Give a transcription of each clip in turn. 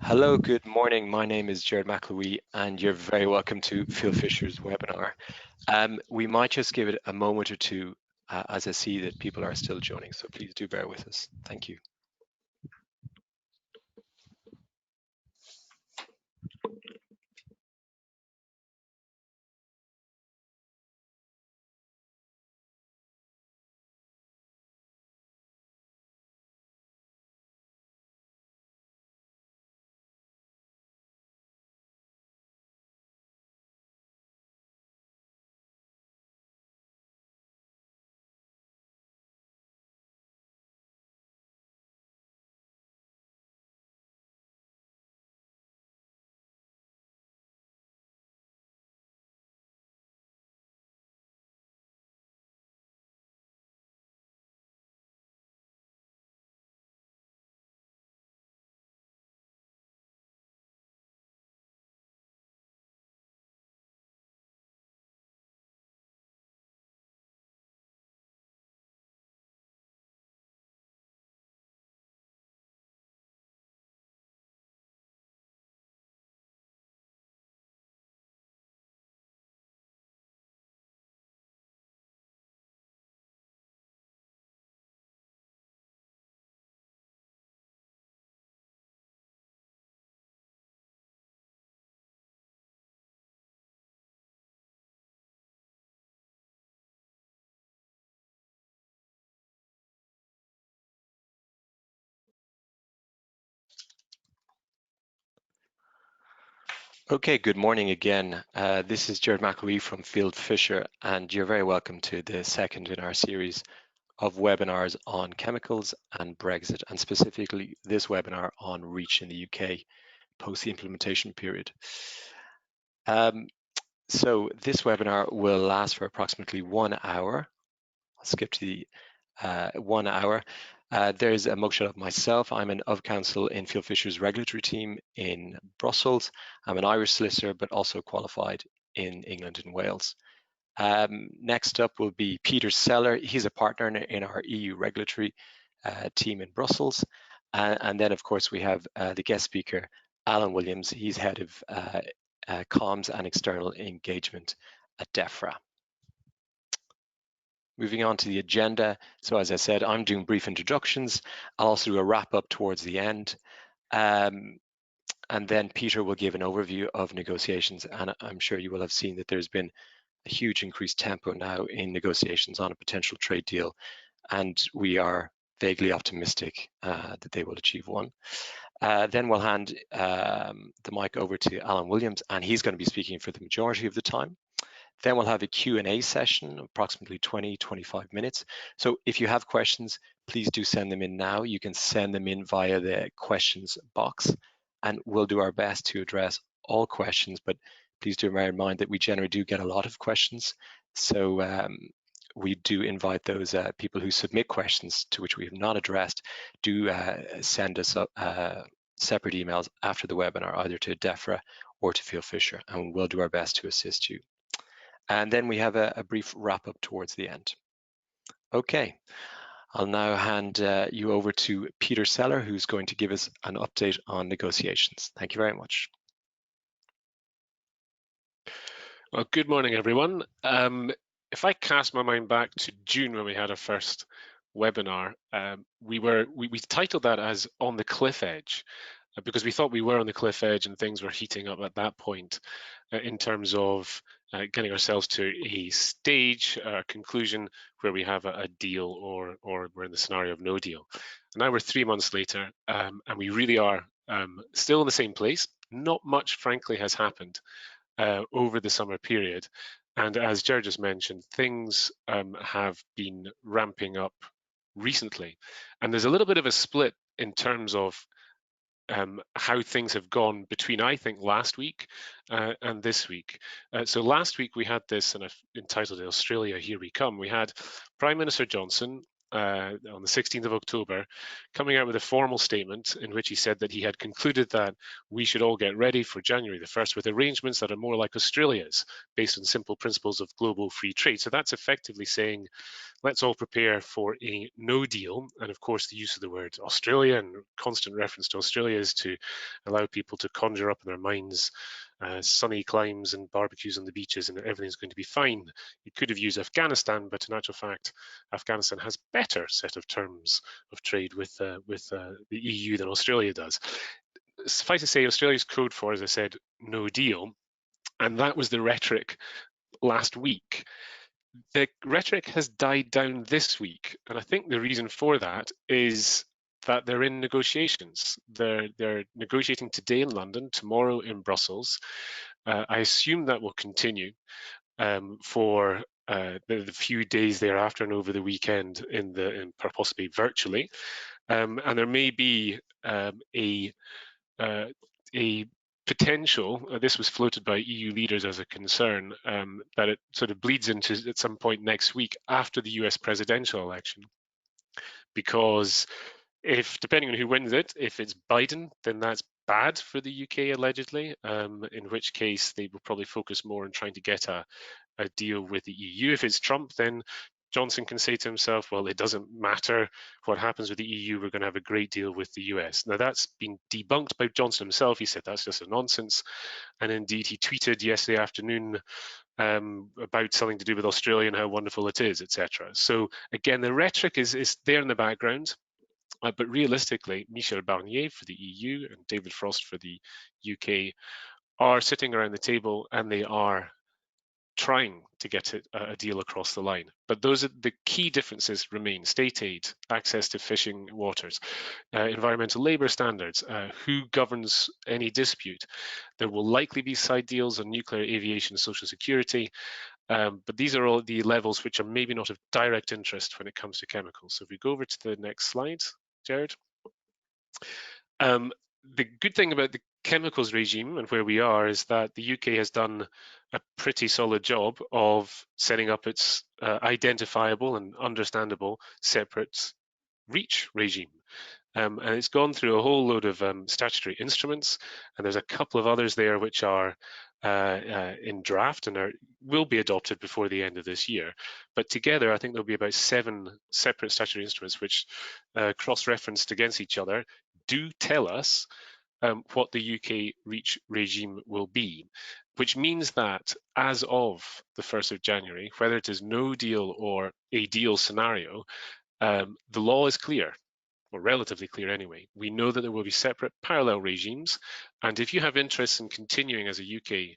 Hello, good morning. My name is Jared McElwee, and you're very welcome to Phil Fisher's webinar. We might just give it a moment or two as I see that people are still joining, so please do bear with us. Thank you. Okay, good morning again. This is Jared McElwee from Phil Fisher, and you're very welcome to the second in our series of webinars on chemicals and Brexit, and specifically this webinar on REACH in the UK post the implementation period. So this webinar will last for approximately 1 hour. I'll skip to the 1 hour. There's a mugshot of myself. I'm an of counsel in Phil Fisher's regulatory team in Brussels. I'm an Irish solicitor, but also qualified in England and Wales. Next up will be Peter Seller. He's a partner in our EU regulatory team in Brussels. And then, of course, we have the guest speaker, Alan Williams. He's head of comms and external engagement at DEFRA. Moving on to the agenda. So as I said, I'm doing brief introductions. I'll also do a wrap up towards the end. And then Peter will give an overview of negotiations. And I'm sure you will have seen that there's been a huge increased tempo now in negotiations on a potential trade deal. And we are vaguely optimistic that they will achieve one. Then we'll hand the mic over to Alan Williams, and he's going to be speaking for the majority of the time. Then we'll have a Q&A session, approximately 20-25 minutes. So if you have questions, please do send them in now. You can send them in via the questions box, and we'll do our best to address all questions, but please do bear in mind that we generally do get a lot of questions. So we do invite those people who submit questions to which we have not addressed, do send us separate emails after the webinar, either to DEFRA or to Phil Fisher, and we'll do our best to assist you. And then we have a brief wrap up towards the end. Okay, I'll now hand you over to Peter Seller, who's going to give us an update on negotiations. Thank you very much. Well, good morning, everyone. If I cast my mind back to June when we had our first webinar, we titled that as On the Cliff Edge, because we thought we were on the cliff edge and things were heating up at that point in terms of getting ourselves to a stage, a conclusion where we have a deal or we're in the scenario of no deal. And now we're 3 months later, and we really are still in the same place. Not much, frankly, has happened over the summer period. And as Jared just mentioned, things have been ramping up recently. And there's a little bit of a split in terms of how things have gone between, I think, last week and this week. So last week we had this, and I've entitled it Australia, Here We Come. We had Prime Minister Johnson on the 16th of October, coming out with a formal statement in which he said that he had concluded that we should all get ready for January the 1st with arrangements that are more like Australia's, based on simple principles of global free trade. So that's effectively saying, let's all prepare for a no deal. And of course, the use of the word Australia and constant reference to Australia is to allow people to conjure up in their minds sunny climes and barbecues on the beaches and everything's going to be fine. You could have used Afghanistan, but in actual fact, Afghanistan has better set of terms of trade with the EU than Australia does. Suffice to say, Australia's code for, as I said, no deal, and that was the rhetoric last week. The rhetoric has died down this week, and I think the reason for that is that they're in negotiations. They're negotiating today in London, tomorrow in Brussels. I assume that will continue for the few days thereafter and over the weekend, possibly virtually. And there may be a potential, this was floated by EU leaders as a concern, that it sort of bleeds into at some point next week after the US presidential election. Because if, depending on who wins it, if it's Biden, then that's bad for the UK allegedly, in which case they will probably focus more on trying to get a deal with the EU. If it's Trump, then Johnson can say to himself, well, it doesn't matter what happens with the EU, we're going to have a great deal with the US. Now, that's been debunked by Johnson himself. He said that's just a nonsense. And indeed, he tweeted yesterday afternoon about something to do with Australia and how wonderful it is, etc. So again, the rhetoric is there in the background. But realistically, Michel Barnier for the EU and David Frost for the UK are sitting around the table and they are trying to get a deal across the line. But those are the key differences remain: state aid, access to fishing waters, environmental labour standards, who governs any dispute. There will likely be side deals on nuclear, aviation, social security, but these are all the levels which are maybe not of direct interest when it comes to chemicals. So if we go over to the next slide, Jared. The good thing about the chemicals regime and where we are is that the UK has done a pretty solid job of setting up its identifiable and understandable separate REACH regime. And it's gone through a whole load of statutory instruments, and there's a couple of others there which are in draft and will be adopted before the end of this year. But together, I think there'll be about 7 separate statutory instruments which cross-referenced against each other do tell us what the UK REACH regime will be, which means that as of the 1st of January, whether it is no deal or a deal scenario, the law is clear, or relatively clear anyway. We know that there will be separate parallel regimes, and if you have interest in continuing as a UK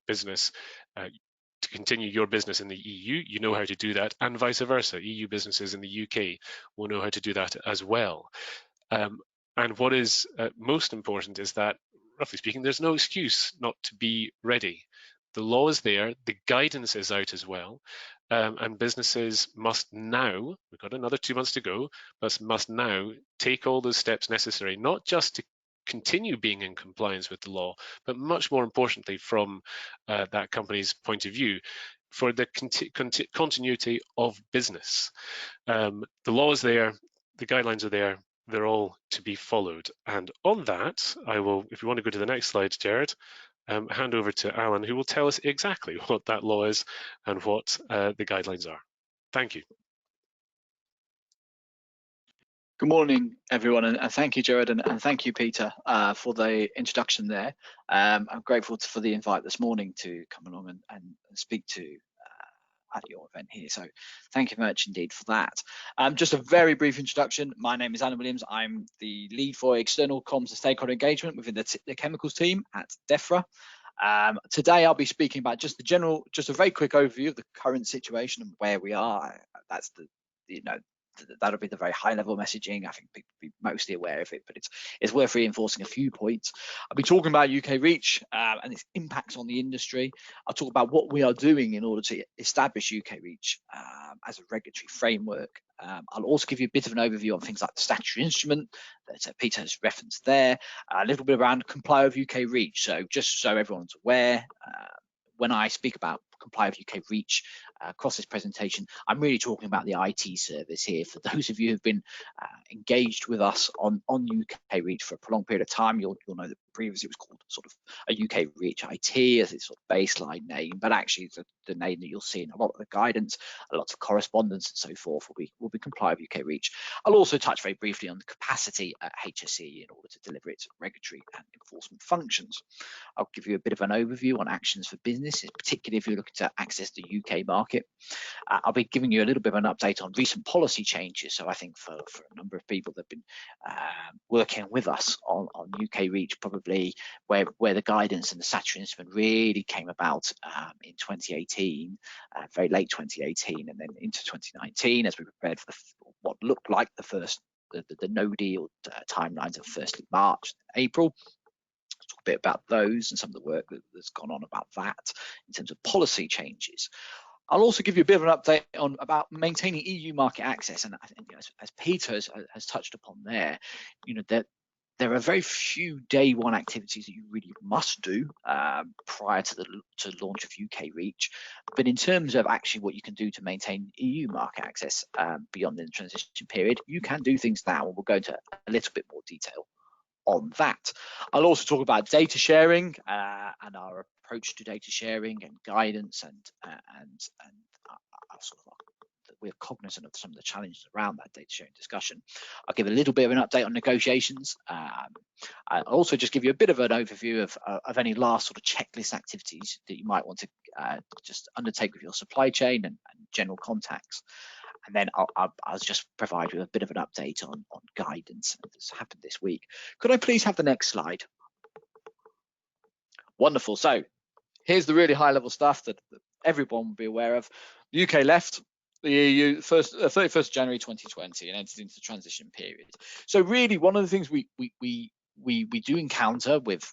business to continue your business in the EU, you know how to do that, and vice versa. EU businesses in the UK will know how to do that as well. And what is most important is that, roughly speaking, there's no excuse not to be ready. The law is there, the guidance is out as well, and businesses must now, we've got another 2 months to go, but must now take all those steps necessary, not just to continue being in compliance with the law, but much more importantly from that company's point of view, for the continuity of business. The law is there, the guidelines are there, they're all to be followed. And on that, I will, if you want to go to the next slide, Jared, hand over to Alan, who will tell us exactly what that law is and what the guidelines are. Thank you. Good morning, everyone, and thank you, Jared, and thank you, Peter, for the introduction there. I'm grateful for the invite this morning to come along and speak to at your event here. So thank you very much indeed for that. Just a very brief introduction. My name is Alan Williams. I'm the lead for external comms and stakeholder engagement within the chemicals team at DEFRA. Today I'll be speaking about just a very quick overview of the current situation and where we are. That's that'll be the very high level messaging. I think people will be mostly aware of it, but it's worth reinforcing a few points. I'll be talking about UK REACH and its impacts on the industry. I'll talk about what we are doing in order to establish UK REACH as a regulatory framework. I'll also give you a bit of an overview on things like the statutory instrument that Peter has referenced there, a little bit around comply with UK REACH. So just so everyone's aware, when I speak about comply with UK REACH across this presentation. I'm really talking about the IT service here. For those of you who've been engaged with us on UK REACH for a prolonged period of time, you'll know that previously it was called sort of a UK REACH IT as its sort of baseline name, but actually the name that you'll see in a lot of the guidance, a lot of correspondence and so forth will be compliant with UK REACH. I'll also touch very briefly on the capacity at HSE in order to deliver its regulatory and enforcement functions. I'll give you a bit of an overview on actions for businesses, particularly if you're looking to access the UK market. I'll be giving you a little bit of an update on recent policy changes. So I think for a number of people that have been working with us on UK REACH, probably where the guidance and the statutory instrument really came about in 2018, very late 2018, and then into 2019 as we prepared for what looked like the no deal timelines of firstly March, April. Let's talk a bit about those and some of the work that's gone on about that in terms of policy changes. I'll also give you a bit of an update on about maintaining EU market access, and I think, as Peter has touched upon there, that there are very few day one activities that you really must do prior to the launch of UK REACH. But in terms of actually what you can do to maintain EU market access beyond the transition period, you can do things now, and we'll go into a little bit more detail on that. I'll also talk about data sharing and our approach to data sharing and guidance, and we're cognizant of some of the challenges around that data sharing discussion. I'll give a little bit of an update on negotiations. I'll also just give you a bit of an overview of any last sort of checklist activities that you might want to just undertake with your supply chain and general contacts. And then I'll just provide you a bit of an update on guidance that's happened this week. Could I please have the next slide? Wonderful. So here's the really high level stuff that everyone will be aware of. The UK left the EU 31st January 2020 and entered into the transition period. So really one of the things we do encounter with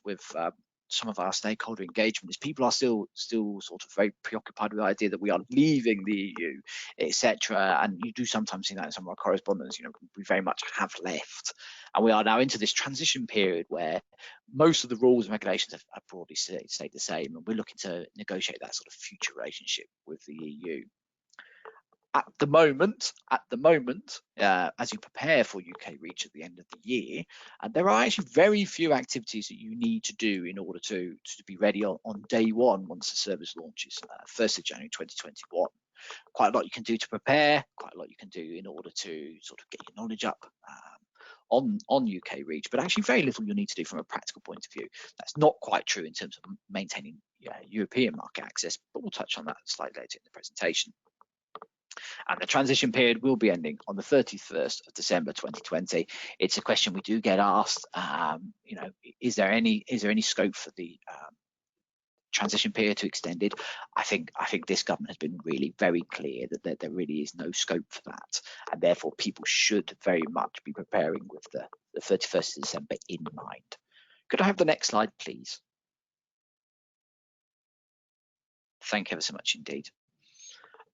some of our stakeholder engagement is people are still sort of very preoccupied with the idea that we are leaving the EU, etc. And you do sometimes see that in some of our correspondence. We very much have left, and we are now into this transition period where most of the rules and regulations have broadly stayed the same, and we're looking to negotiate that sort of future relationship with the EU. At the moment, as you prepare for UK REACH at the end of the year, there are actually very few activities that you need to do in order to be ready on day one once the service launches, 1st of January 2021. Quite a lot you can do to prepare, quite a lot you can do in order to sort of get your knowledge up on UK REACH, but actually very little you'll need to do from a practical point of view. That's not quite true in terms of maintaining European market access, but we'll touch on that slightly later in the presentation. And the transition period will be ending on the 31st of December 2020. It's a question we do get asked. Is there any scope for the transition period to extend it? I think this government has been really very clear that there really is no scope for that, and therefore people should very much be preparing with the 31st of December in mind. Could I have the next slide, please? Thank you ever so much indeed.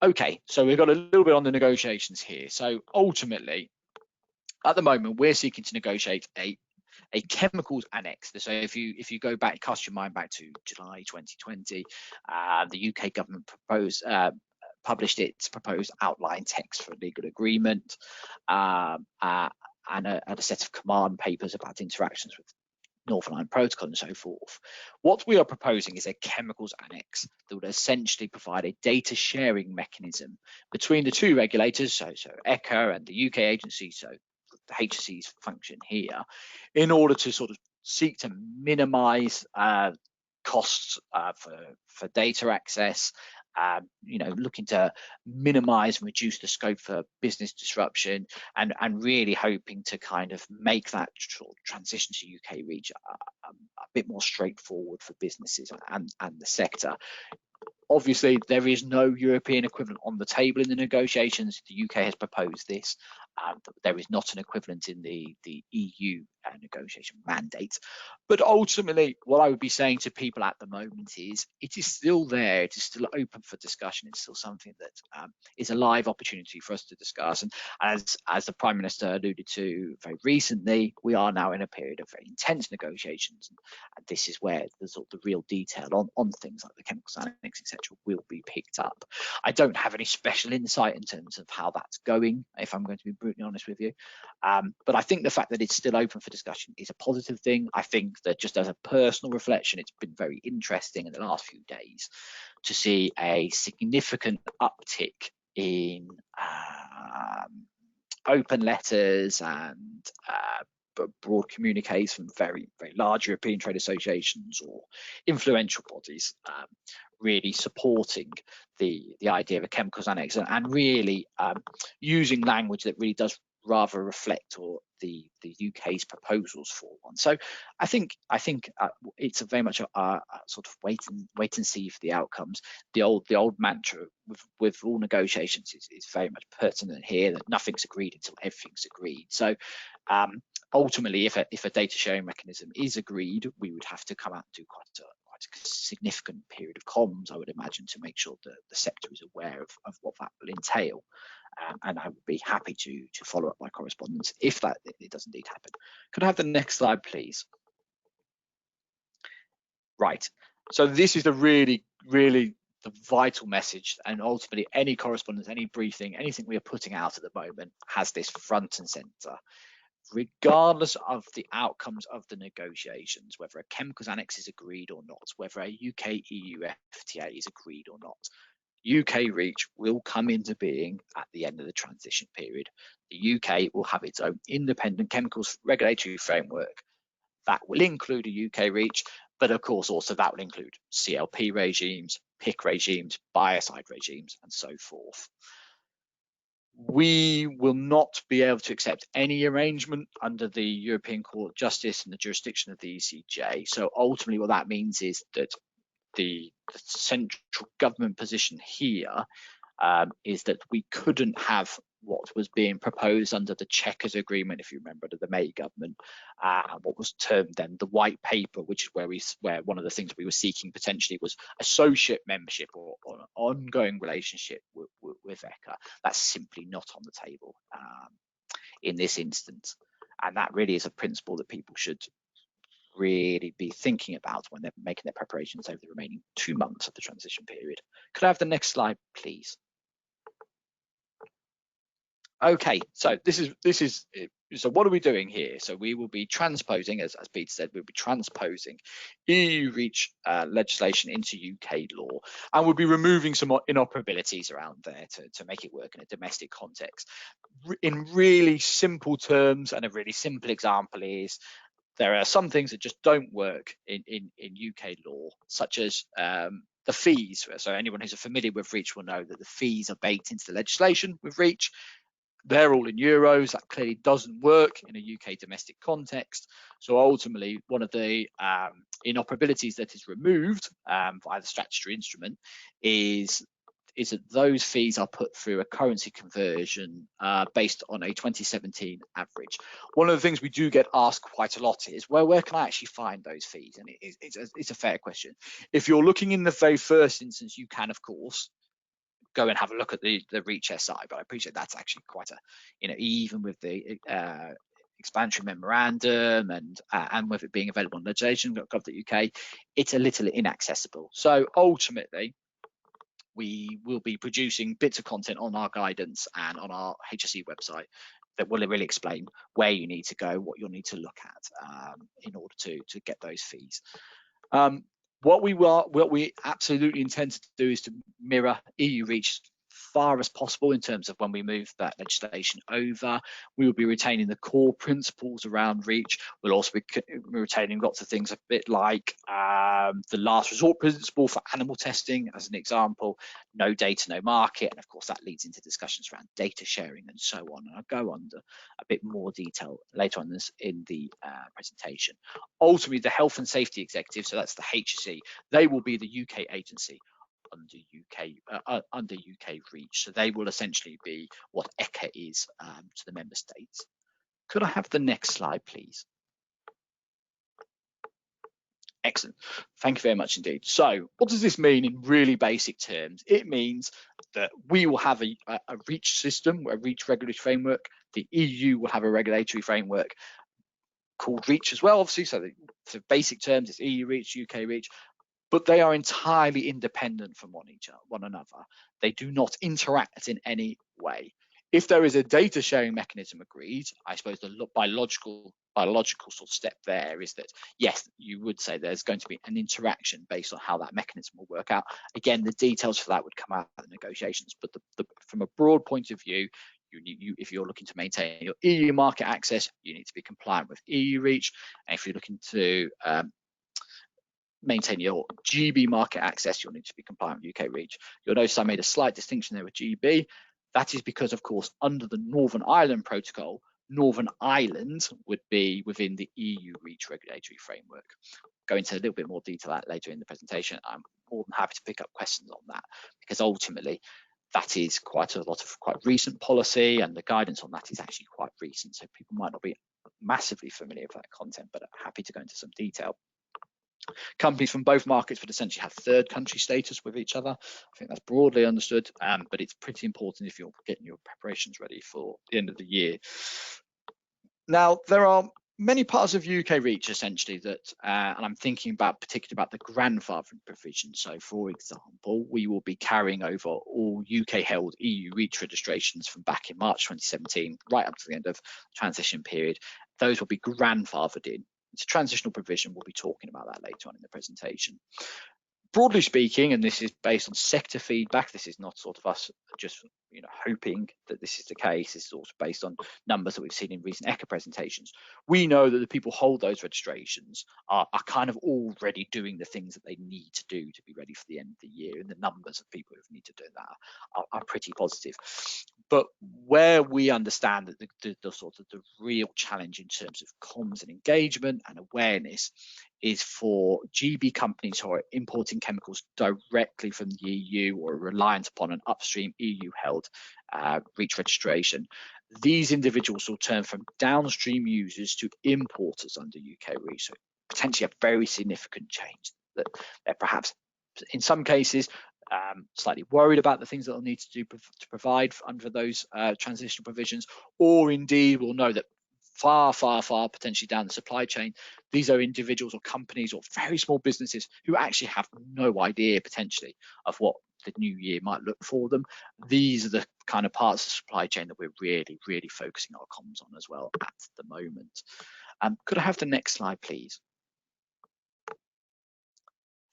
Okay, so we've got a little bit on the negotiations here. So ultimately, at the moment, we're seeking to negotiate a chemicals annex. So if you go back, cast your mind back to July 2020, the UK government published its proposed outline text for a legal agreement and a set of command papers about interactions with Northern Ireland Protocol and so forth. What we are proposing is a chemicals annex that would essentially provide a data sharing mechanism between the two regulators, so ECHA and the UK agency, so the HSE's function here, in order to sort of seek to minimise costs for data access, looking to minimise and reduce the scope for business disruption, and really hoping to kind of make that transition to UK REACH a bit more straightforward for businesses and the sector. Obviously, there is no European equivalent on the table in the negotiations. The UK has proposed this. There is not an equivalent in the EU negotiation mandate. But ultimately, what I would be saying to people at the moment is it is still there. It is still open for discussion. It's still something that is a live opportunity for us to discuss. And as the Prime Minister alluded to very recently, we are now in a period of very intense negotiations. And this is where the real detail on things like the chemicals annex, etc., etc., will be picked up. I don't have any special insight in terms of how that's going, if I'm going to be brutally honest with you. But I think the fact that it's still open for discussion is a positive thing. I think that just as a personal reflection, it's been very interesting in the last few days to see a significant uptick in open letters and broad communiques from very, very large European trade associations or influential bodies really supporting the idea of a chemicals annex and really using language that really does rather reflect or the UK's proposals for one. So I think it's a very much a sort of wait and see for the outcomes. The old mantra with all negotiations is very much pertinent here, that nothing's agreed until everything's agreed. So ultimately, if a data sharing mechanism is agreed, we would have to come out and do quite a significant period of comms, I would imagine, to make sure that the sector is aware of what that will entail. And I would be happy to follow up my correspondence if it does indeed happen. Could I have the next slide, please? Right. So this is the really the vital message, and ultimately any correspondence, any briefing, anything we are putting out at the moment has this front and center. Regardless of the outcomes of the negotiations, whether a chemicals annex is agreed or not, whether a UK-EU FTA is agreed or not, UK REACH will come into being at the end of the transition period. The UK will have its own independent chemicals regulatory framework that will include a UK REACH, but of course also that will include CLP regimes, PIC regimes, biocide regimes, and so forth. We will not be able to accept any arrangement under the European Court of Justice and the jurisdiction of the ECJ. So ultimately what that means is that the central government position here is that we couldn't have what was being proposed under the Chequers Agreement, if you remember, under the May government, what was termed then the White Paper, which is where one of the things we were seeking potentially was associate membership or an ongoing relationship with ECHA. That's simply not on the table in this instance, and that really is a principle that people should really be thinking about when they're making their preparations over the remaining 2 months of the transition period. Could I have the next slide, please? Okay, so so what are we doing here? So we will be transposing, as Peter said, we'll be transposing EU REACH legislation into UK law, and we'll be removing some inoperabilities around there to make it work in a domestic context. In really simple terms, and a really simple example is there are some things that just don't work in UK law, such as the fees. So anyone who's familiar with REACH will know that the fees are baked into the legislation with REACH. They're all in euros. That clearly doesn't work in a UK domestic context. So ultimately, one of the inoperabilities that is removed via the statutory instrument is that those fees are put through a currency conversion based on a 2017 average. One of the things we do get asked quite a lot is, well, where can I actually find those fees? And it's a fair question. If you're looking in the very first instance, you can, of course, go and have a look at the REACH SI, but I appreciate that's actually quite a, even with the explanatory memorandum and with it being available on legislation.gov.uk, it's a little inaccessible. So ultimately, we will be producing bits of content on our guidance and on our HSE website that will really explain where you need to go, what you'll need to look at in order to get those fees. What we absolutely intend to do is to mirror EU REACH far as possible in terms of when we move that legislation over. We will be retaining the core principles around REACH. We'll also be retaining lots of things a bit like the last resort principle for animal testing, as an example, no data, no market. And of course, that leads into discussions around data sharing and so on. And I'll go under a bit more detail later on this in the presentation. Ultimately, the Health and Safety Executive, so that's the HSE, they will be the UK agency under UK REACH. So they will essentially be what ECHA is to the member states. Could I have the next slide, please? Excellent. Thank you very much indeed. So what does this mean in really basic terms? It means that we will have a REACH system, a REACH regulatory framework. The EU will have a regulatory framework called REACH as well, obviously. So for basic terms, it's EU REACH, UK REACH. but they are entirely independent from one another. They do not interact in any way. If there is a data sharing mechanism agreed, I suppose the biological sort of step there is that, yes, you would say there's going to be an interaction based on how that mechanism will work out. Again, the details for that would come out of the negotiations, but from a broad point of view, if you're looking to maintain your EU market access, you need to be compliant with EU reach. And if you're looking to maintain your GB market access, you'll need to be compliant with UK reach. You'll notice I made a slight distinction there with GB. That is because, of course, under the Northern Ireland Protocol, Northern Ireland would be within the EU reach regulatory framework. Go into a little bit more detail later in the presentation. I'm more than happy to pick up questions on that, because ultimately that is quite a lot of quite recent policy, and the guidance on that is actually quite recent. So people might not be massively familiar with that content, but I'm happy to go into some detail. Companies from both markets would essentially have third country status with each other. I think that's broadly understood, but it's pretty important if you're getting your preparations ready for the end of the year. Now, there are many parts of UK reach essentially that, and I'm thinking about particularly about the grandfathering provision. So for example, we will be carrying over all UK held EU reach registrations from back in March 2017, right up to the end of the transition period. Those will be grandfathered in. It's a transitional provision. We'll be talking about that later on in the presentation. Broadly speaking, and this is based on sector feedback, this is not sort of us just hoping that this is the case. This is also based on numbers that we've seen in recent ECHA presentations. We know that the people who hold those registrations are kind of already doing the things that they need to do to be ready for the end of the year, and the numbers of people who need to do that are pretty positive. But where we understand that the sort of the real challenge in terms of comms and engagement and awareness is for GB companies who are importing chemicals directly from the EU or reliant upon an upstream EU-held reach registration. These individuals will turn from downstream users to importers under UK reach, so potentially a very significant change that they're perhaps, in some cases, slightly worried about the things that they'll need to do to provide under those transitional provisions, or indeed will know that far potentially down the supply chain, these are individuals or companies or very small businesses who actually have no idea potentially of what the new year might look for them. These are the kind of parts of the supply chain that we're really focusing our comms on as well at the moment. Could I have the next slide, please?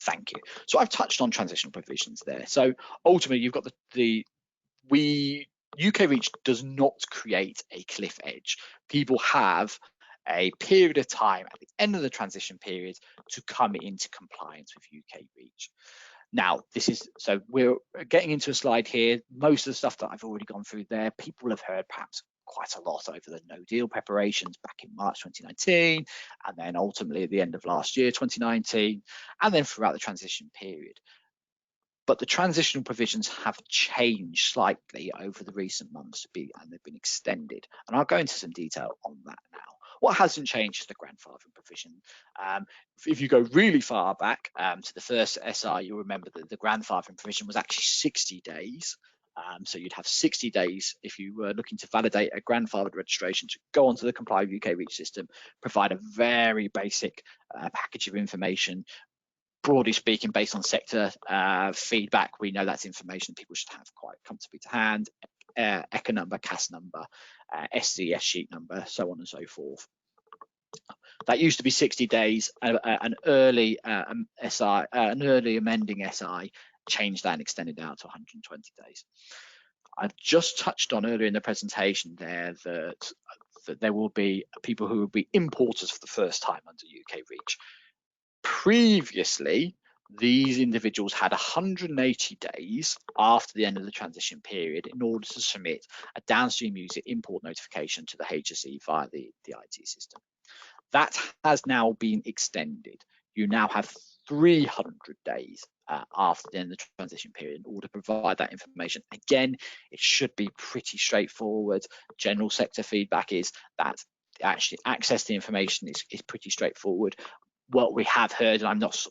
Thank you. So I've touched on transitional provisions there. So ultimately, you've got UK reach does not create a cliff edge. People have a period of time at the end of the transition period to come into compliance with UK reach. Now, so we're getting into a slide here. Most of the stuff that I've already gone through there, people have heard perhaps quite a lot over the no deal preparations back in March 2019, and then ultimately at the end of last year, 2019, and then throughout the transition period. But the transitional provisions have changed slightly over the recent months, and they've been extended. And I'll go into some detail on that now. What hasn't changed is the grandfathering provision. If you go really far back to the first SI, you'll remember that the grandfathering provision was actually 60 days. So you'd have 60 days if you were looking to validate a grandfathered registration to go onto the Comply with UK Reach system, provide a very basic package of information. Broadly speaking, based on sector feedback, we know that's information people should have quite comfortably to hand. ECHA number, CAS number, SCS sheet number, so on and so forth. That used to be 60 days. An early amending SI changed that and extended out to 120 days. I've just touched on earlier in the presentation there that there will be people who will be importers for the first time under UK reach. Previously, these individuals had 180 days after the end of the transition period in order to submit a downstream user import notification to the HSE via the IT system. That has now been extended. You now have 300 days after the end of the transition period in order to provide that information. Again, it should be pretty straightforward. General sector feedback is that actually access to information is pretty straightforward. What we have heard, and I'm not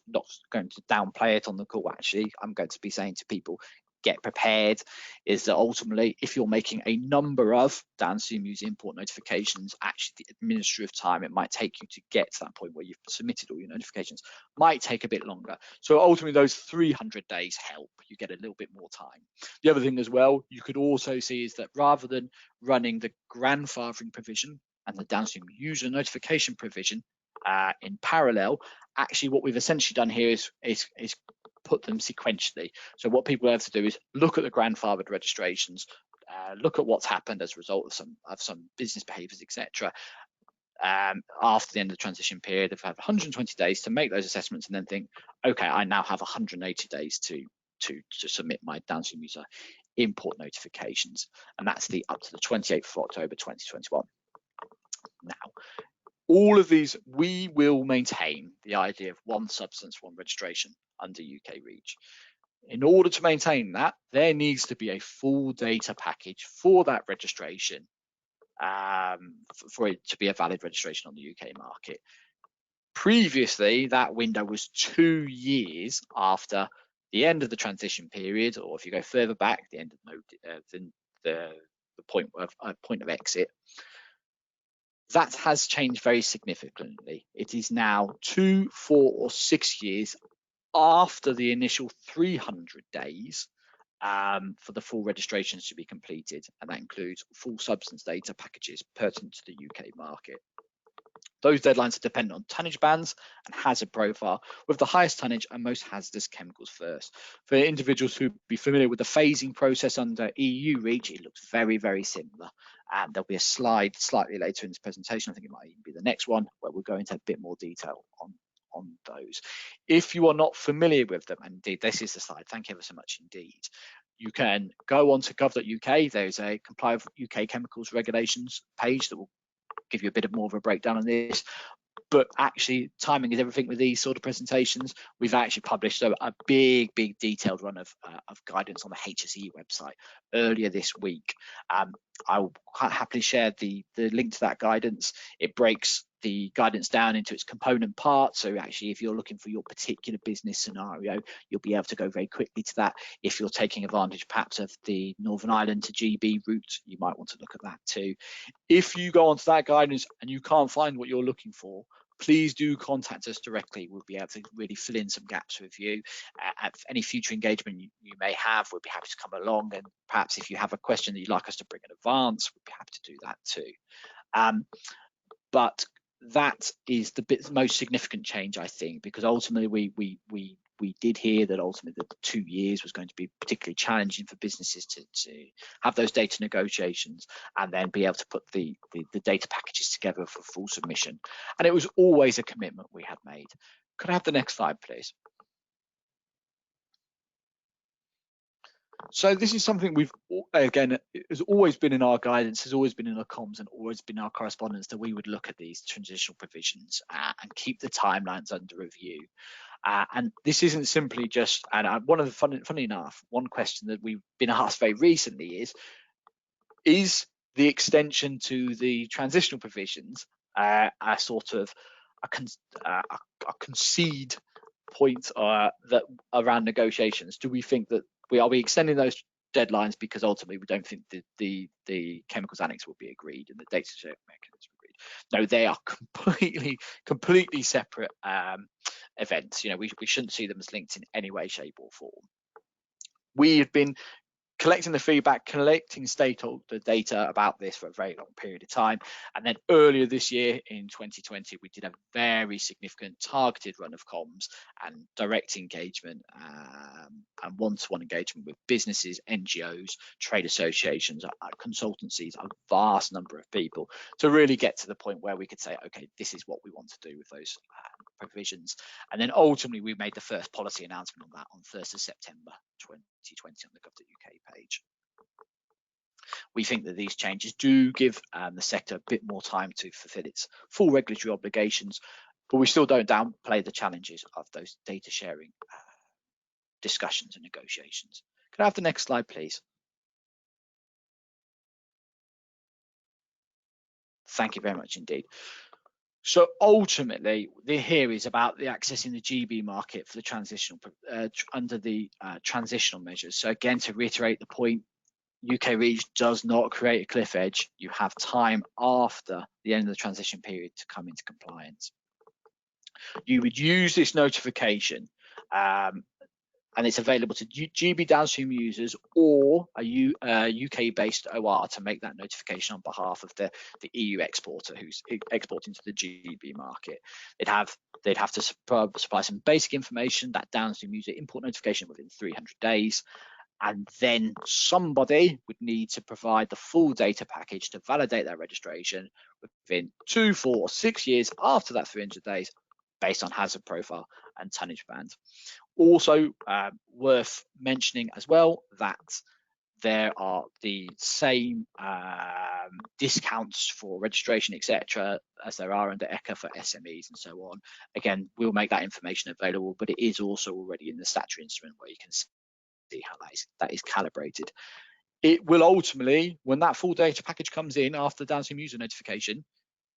going to downplay it on the call, actually, I'm going to be saying to people, get prepared is that ultimately, if you're making a number of downstream use import notifications, actually the administrative time it might take you to get to that point where you've submitted all your notifications might take a bit longer. So ultimately those 300 days help. You get a little bit more time. The other thing as well, you could also see is that rather than running the grandfathering provision and the downstream user notification provision in parallel, actually what we've essentially done here is put them sequentially. So what people have to do is look at the grandfathered registrations, look at what's happened as a result of some business behaviours, etc. After the end of the transition period, they've had 120 days to make those assessments, and then think, okay, I now have 180 days to submit my downstream user import notifications, and that's up to the 28th of October 2021. Now, all of these, we will maintain the idea of one substance, one registration under UK REACH. In order to maintain that, there needs to be a full data package for that registration, for it to be a valid registration on the UK market. Previously, that window was 2 years after the end of the transition period, or if you go further back, the end of the point of exit. That has changed very significantly. It is now 2, 4, or 6 years after the initial 300 days for the full registrations to be completed, and that includes full substance data packages pertinent to the UK market. Those deadlines are dependent on tonnage bands and hazard profile, with the highest tonnage and most hazardous chemicals first. For individuals who be familiar with the phasing process under EU REACH, it looks very, very similar. And there'll be a slide slightly later in this presentation, I think it might even be the next one, where we'll go into a bit more detail on those. If you are not familiar with them, and indeed this is the slide, thank you ever so much indeed, you can go on to gov.uk. There's a comply with UK chemicals regulations page that will give you a bit more of a breakdown on this. But actually, timing is everything with these sort of presentations. We've actually published a big detailed run of guidance on the HSE website earlier this week. I'll happily share the link to that guidance. It breaks the guidance down into its component parts. So actually, if you're looking for your particular business scenario, you'll be able to go very quickly to that. If you're taking advantage perhaps of the Northern Ireland to GB route, you might want to look at that too. If you go onto that guidance and you can't find what you're looking for, please do contact us directly. We'll be able to really fill in some gaps with you. At any future engagement you may have, we'll be happy to come along. And perhaps if you have a question that you'd like us to bring in advance, we'd be happy to do that too. But that is the most significant change, I think, because ultimately we did hear that ultimately the 2 years was going to be particularly challenging for businesses to have those data negotiations and then be able to put the data packages together for full submission. And it was always a commitment we had made. Could I have the next slide, please? So this is something we've, again, has always been in our guidance, has always been in our comms, and always been in our correspondence, that we would look at these transitional provisions and keep the timelines under review. And this isn't simply just, and one of the funny enough, one question that we've been asked very recently is the extension to the transitional provisions a sort of a concede point that around negotiations? Do we think that are we extending those deadlines because ultimately we don't think that the chemicals annex will be agreed and the data sharing mechanism agreed? No, they are completely separate events. You know, we shouldn't see them as linked in any way, shape, or form. We have been collecting the feedback, collecting stakeholder data about this for a very long period of time. And then earlier this year in 2020, we did a very significant targeted run of comms and direct engagement and one-to-one engagement with businesses, NGOs, trade associations, consultancies, a vast number of people to really get to the point where we could say, okay, this is what we want to do with those provisions. And then ultimately we made the first policy announcement on that on 1st of September 2020 on the gov.uk page. We think that these changes do give the sector a bit more time to fulfill its full regulatory obligations, but we still don't downplay the challenges of those data sharing discussions and negotiations. Can I have the next slide, please? Thank you very much indeed. So ultimately, here is about the accessing the GB market for the transitional under the transitional measures. So again, to reiterate the point, UK Reach does not create a cliff edge. You have time after the end of the transition period to come into compliance. You would use this notification, and it's available to GB downstream users or a UK-based OR to make that notification on behalf of the EU exporter who's exporting to the GB market. They'd have to supply some basic information, that downstream user import notification within 300 days. And then somebody would need to provide the full data package to validate their registration within 2, 4, or 6 years after that 300 days, based on hazard profile and tonnage band. Also worth mentioning as well that there are the same discounts for registration, etc., as there are under ECHA for SMEs and so on. Again, we'll make that information available, but it is also already in the statutory instrument where you can see how that is calibrated. It will ultimately, when that full data package comes in after the downstream user notification,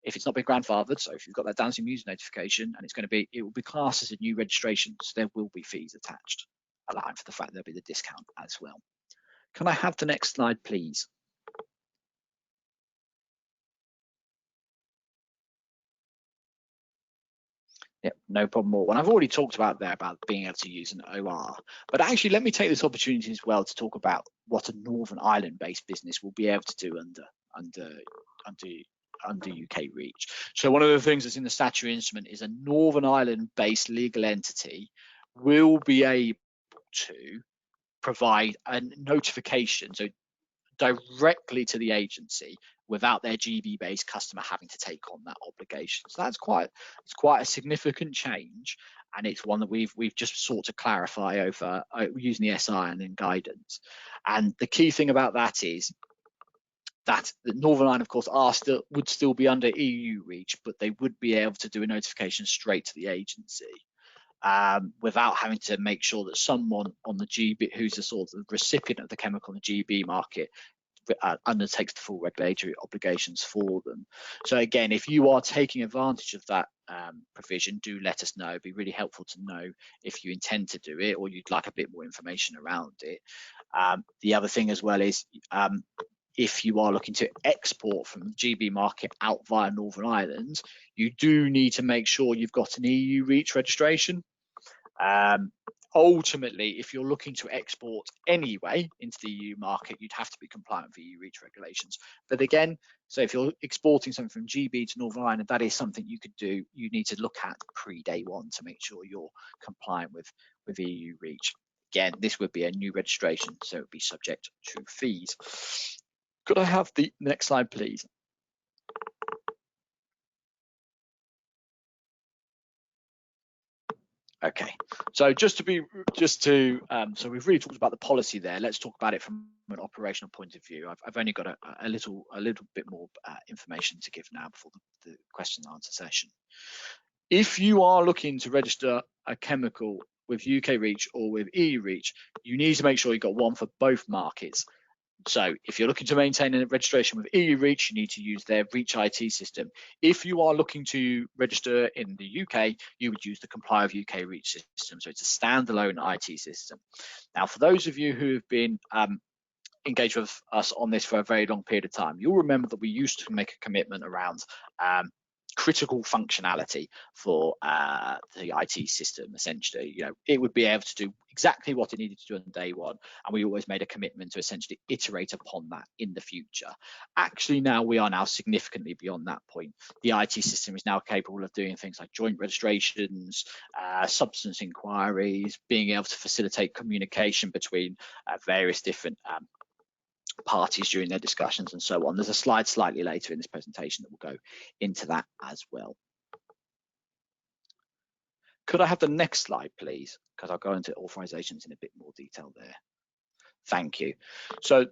if it's not been grandfathered, so if you've got that downstream user notification and it will be classed as a new registration, so there will be fees attached, allowing for the fact there'll be the discount as well. Can I have the next slide, please? Yep, no problem at all. And I've already talked about being able to use an OR, but actually let me take this opportunity as well to talk about what a Northern Ireland-based business will be able to do under UK Reach. So one of the things that's in the statutory instrument is a Northern Ireland-based legal entity will be able to provide a notification, so directly to the agency, without their GB-based customer having to take on that obligation. So it's quite a significant change, and it's one that we've just sought to clarify over using the SI and in guidance. And the key thing about that is that the Northern Ireland, of course, would still be under EU Reach, but they would be able to do a notification straight to the agency. Without having to make sure that someone on the GB, who's the sort of recipient of the chemical in the GB market, undertakes the full regulatory obligations for them. So again, if you are taking advantage of that provision, do let us know. It'd be really helpful to know if you intend to do it or you'd like a bit more information around it. The other thing as well is if you are looking to export from the GB market out via Northern Ireland, you do need to make sure you've got an EU Reach registration. Ultimately, if you're looking to export anyway into the EU market, you'd have to be compliant with EU Reach regulations. But again, so if you're exporting something from GB to Northern Ireland, that is something you could do. You need to look at pre-day one to make sure you're compliant with EU Reach. Again, this would be a new registration, so it would be subject to fees. Could I have the next slide, please? Okay, so so we've really talked about the policy there. Let's talk about it from an operational point of view. I've only got a little bit more information to give now before the question and answer session. If you are looking to register a chemical with UK Reach or with EU Reach, you need to make sure you've got one for both markets. So if you're looking to maintain a registration with EU Reach, you need to use their Reach IT system. If you are looking to register in the UK, you would use the Comply with UK Reach system. So it's a standalone IT system. Now, for those of you who have been engaged with us on this for a very long period of time, you'll remember that we used to make a commitment around critical functionality for the IT system. Essentially, it would be able to do exactly what it needed to do on day one, and we always made a commitment to essentially iterate upon that in the future. Actually, now we are significantly beyond that point. The IT system is now capable of doing things like joint registrations, substance inquiries, being able to facilitate communication between various different parties during their discussions and so on. There's a slide slightly later in this presentation that will go into that as well. Could I have the next slide, please? Because I'll go into authorizations in a bit more detail there. Thank you. So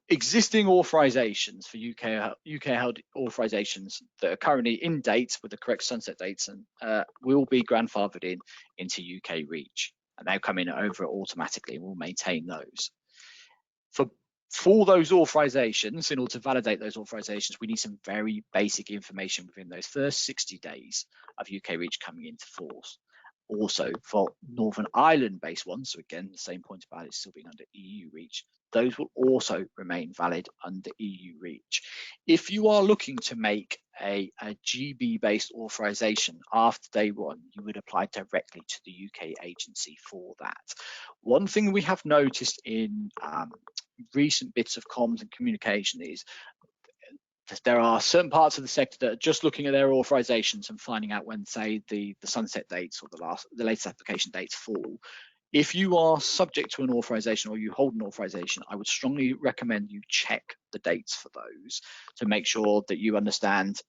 existing authorizations for UK held authorizations that are currently in date with the correct sunset dates and will be grandfathered into UK Reach, and they'll come in over automatically and we'll maintain those. For For those authorizations, in order to validate those authorizations, we need some very basic information within those first 60 days of UK Reach coming into force. Also, for Northern Ireland-based ones, so again, the same point about it still being under EU Reach, those will also remain valid under EU Reach. If you are looking to make a GB-based authorization after day one, you would apply directly to the UK agency for that. One thing we have noticed in recent bits of comms and communication is that there are certain parts of the sector that are just looking at their authorizations and finding out when, say, the sunset dates or the latest application dates fall. If you are subject to an authorization or you hold an authorization, I would strongly recommend you check the dates for those to make sure that you understand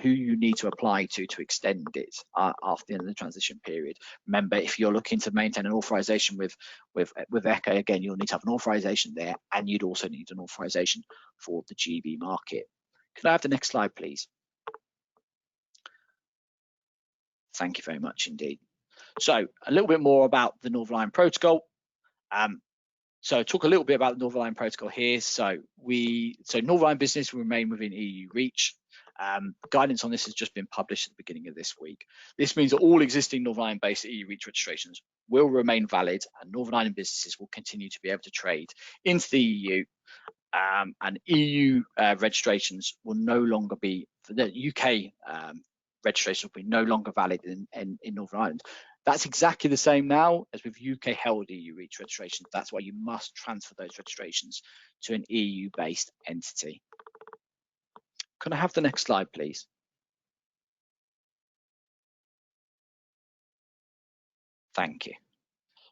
who you need to apply to extend it after the end of the transition period. Remember, if you're looking to maintain an authorization with ECHA, again, you'll need to have an authorization there, and you'd also need an authorization for the GB market. Could I have the next slide, please? Thank you very much indeed. So a little bit more about the Northern Ireland Protocol. So talk a little bit about the Northern Ireland Protocol here. So Northern Ireland business will remain within EU Reach. Guidance on this has just been published at the beginning of this week. This means that all existing Northern Ireland-based EU Reach registrations will remain valid, and Northern Ireland businesses will continue to be able to trade into the EU. And EU registrations will no longer be, for the UK registration will be no longer valid in Northern Ireland. That's exactly the same now as with UK held EU Reach registrations. That's why you must transfer those registrations to an EU-based entity. Can I have the next slide, please? Thank you.